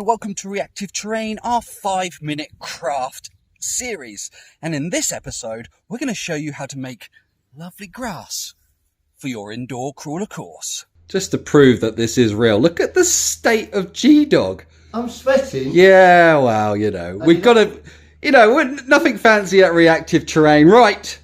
welcome to Reactive Terrain, our 5-minute craft series. And in this episode, we're going to show you how to make lovely grass for your indoor crawler course. Just to prove that this is real, look at the state of G-Dog. I'm sweating. Yeah, well, we've got to, we're nothing fancy at Reactive Terrain. Right,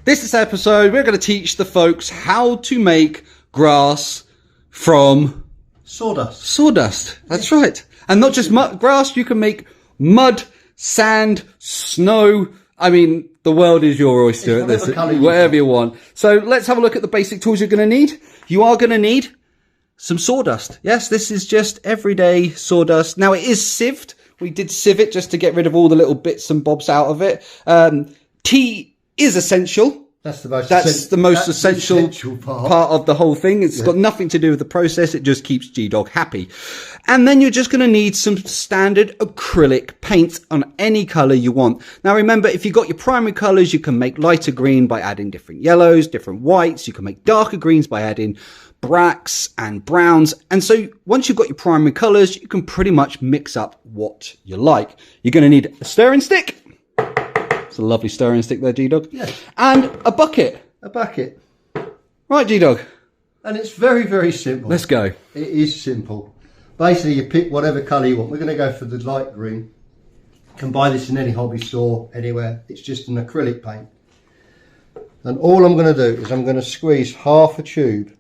this episode, we're going to teach the folks how to make grass from Sawdust. That's right. And not just grass, you can make mud, sand, snow. I mean, the world is your oyster at this, whatever you want. So let's have a look at the basic tools you're going to need. You are going to need some sawdust. Yes, this is just everyday sawdust. Now, it is sieved. We did sieve it just to get rid of all the little bits and bobs out of it. Tea is essential. That's the most essential part of the whole thing. It's got nothing to do with the process. It just keeps G-Dog happy. And then you're just going to need some standard acrylic paint on any colour you want. Now remember, if you've got your primary colours, you can make lighter green by adding different yellows, different whites. You can make darker greens by adding blacks and browns. And so once you've got your primary colours, you can pretty much mix up what you like. You're going to need a stirring stick. It's a lovely stirring stick there, G-Dog. Yes. And a bucket. A bucket. Right, G-Dog. And it's very, very simple. Let's go. It is simple. Basically, you pick whatever colour you want. We're going to go for the light green. You can buy this in any hobby store, anywhere. It's just an acrylic paint. And all I'm going to do is I'm going to squeeze half a tube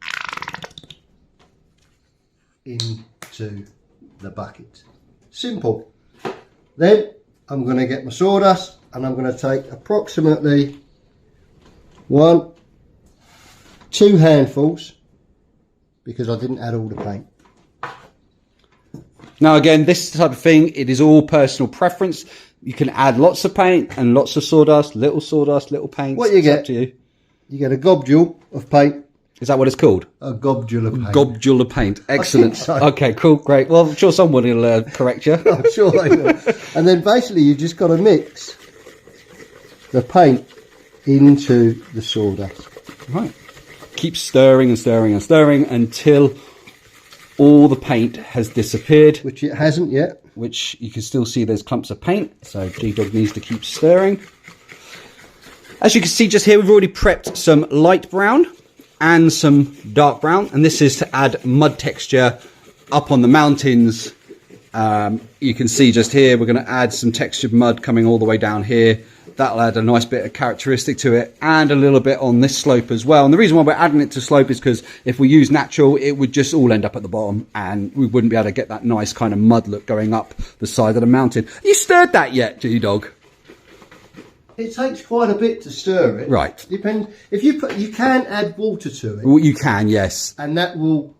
into the bucket. Simple. Then I'm going to get my sawdust. And I'm going to take approximately 2 handfuls, because I didn't add all the paint. Now again, this type of thing, it is all personal preference. You can add lots of paint and lots of sawdust, little paint. What you get? Up to you. You get a gobule of paint. Is that what it's called? A gobule of paint. Gobule of paint. Excellent. So. Okay, cool, great. Well, I'm sure someone will correct you. I'm sure they will. And then basically you just got to mix the paint into the sawdust. Right. Keep stirring and stirring and stirring until all the paint has disappeared. Which it hasn't yet. Which you can still see there's clumps of paint. So G-Dog needs to keep stirring. As you can see just here, we've already prepped some light brown and some dark brown. And this is to add mud texture up on the mountains. You can see just here, we're going to add some textured mud coming all the way down here. That'll add a nice bit of characteristic to it, and a little bit on this slope as well. And the reason why we're adding it to slope is because if we use natural, it would just all end up at the bottom, and we wouldn't be able to get that nice kind of mud look going up the side of the mountain. Have you stirred that yet, G-Dog? It takes quite a bit to stir it. Right. Depends. If you can add water to it. Well, you can, yes. And that will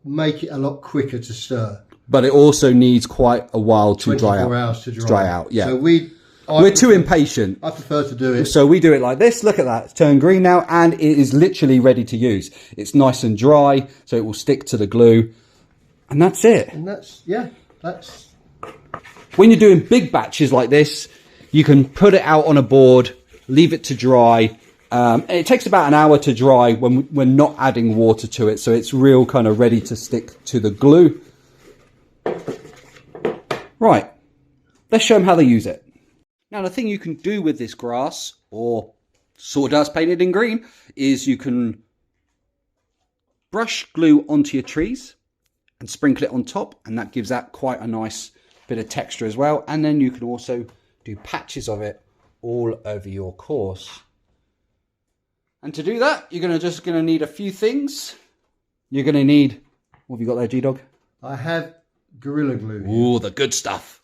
make it a lot quicker to stir. But it also needs quite a while to dry out. 24 hours to dry out, yeah. So we're too impatient. I prefer to do it. So we do it like this. Look at that. It's turned green now, and it is literally ready to use. It's nice and dry, so it will stick to the glue. And that's it. And that's... When you're doing big batches like this, you can put it out on a board, leave it to dry. It takes about an hour to dry when we're not adding water to it. So it's real kind of ready to stick to the glue. Right. Let's show them how they use it. Now, the thing you can do with this grass, or sawdust painted in green, is you can brush glue onto your trees and sprinkle it on top, and that gives that quite a nice bit of texture as well. And then you can also do patches of it all over your course. And to do that, you're just going to need a few things. You're going to need, what have you got there, G-Dog? I have Gorilla Glue. Ooh, the good stuff.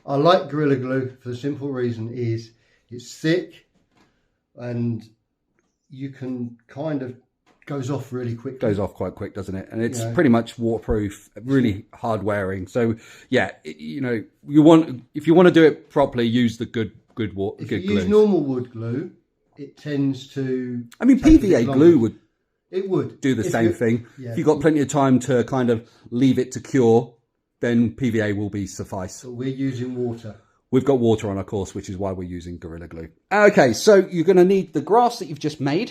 I like Gorilla Glue for the simple reason is it's thick and you can kind of goes off really quick. Goes off quite quick, doesn't it? And it's pretty much waterproof, really hard wearing. So yeah, you want, if you want to do it properly, use the good glue. If you use normal wood glue, it tends to. I mean, PVA glue would. It would do the same thing. Yeah. If you've got plenty of time to kind of leave it to cure, then PVA will be suffice. So we're using water. We've got water on our course, which is why we're using Gorilla Glue. Okay, so you're going to need the grass that you've just made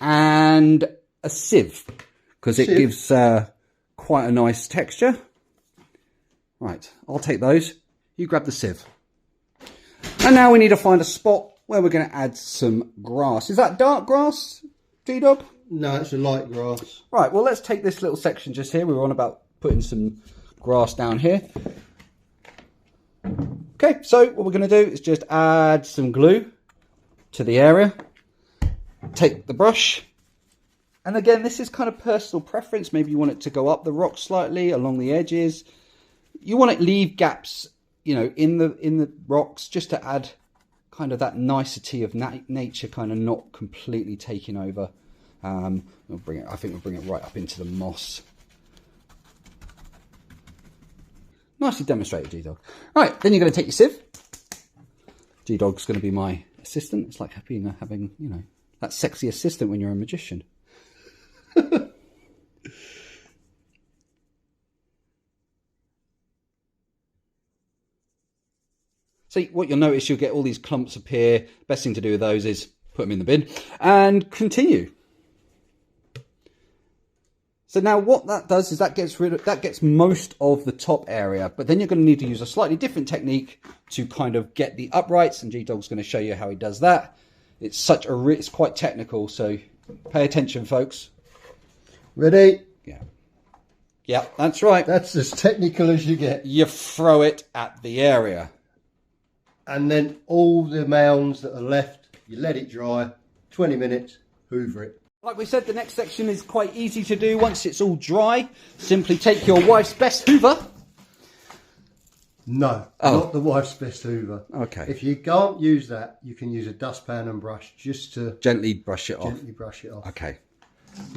and a sieve, because it gives quite a nice texture. Right, I'll take those. You grab the sieve. And now we need to find a spot where we're going to add some grass. Is that dark grass, G-Dog? No, it's a light grass. Right, well, let's take this little section just here. We were on about putting some grass down here. Okay, so what we're going to do is just add some glue to the area. Take the brush. And again, this is kind of personal preference. Maybe you want it to go up the rock slightly, along the edges. You want to leave gaps, you know, in the rocks, just to add kind of that nicety of nature kind of not completely taking over. We'll bring it, I think we'll bring it right up into the moss. Nicely demonstrated, G-Dog. Right, then you're going to take your sieve. G-Dog's going to be my assistant. It's like having, you know, that sexy assistant when you're a magician. So what you'll notice, you'll get all these clumps appear. Best thing to do with those is put them in the bin and continue. So now what that does is that gets most of the top area, but then you're going to need to use a slightly different technique to kind of get the uprights, and G-Dog's going to show you how he does that. It's quite technical, so pay attention, folks. Ready? Yeah, that's right. That's as technical as you get. You throw it at the area. And then all the mounds that are left, you let it dry, 20 minutes, hoover it. Like we said, the next section is quite easy to do. Once it's all dry, simply take your wife's best hoover. No, not the wife's best hoover. Okay. If you can't use that, you can use a dustpan and brush just to Gently brush it off. brush it off. Okay.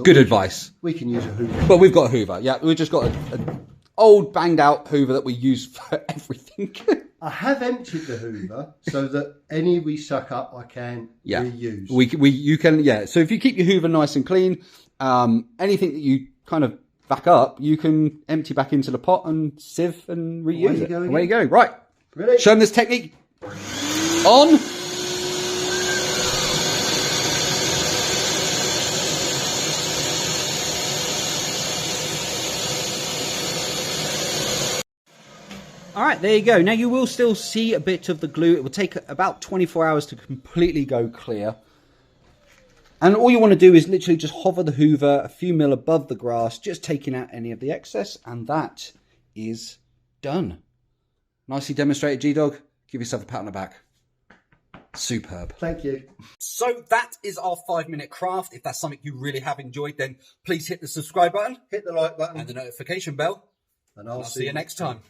Good advice. We can use a hoover. But we've got a hoover. Yeah, we've just got an old banged out hoover that we use for everything. I have emptied the hoover so that any we suck up I can reuse. You can, yeah. So if you keep your hoover nice and clean, anything that you kind of back up, you can empty back into the pot and sieve and reuse it. Away you go. Right. Ready? Show them this technique. On. All right, there you go. Now you will still see a bit of the glue. It will take about 24 hours to completely go clear. And all you want to do is literally just hover the hoover a few mil above the grass, just taking out any of the excess, and that is done. Nicely demonstrated, G-Dog. Give yourself a pat on the back. Superb. Thank you. So that is our 5-minute craft. If that's something you really have enjoyed, then please hit the subscribe button. Hit the like button. And the notification bell. And I'll see you next time.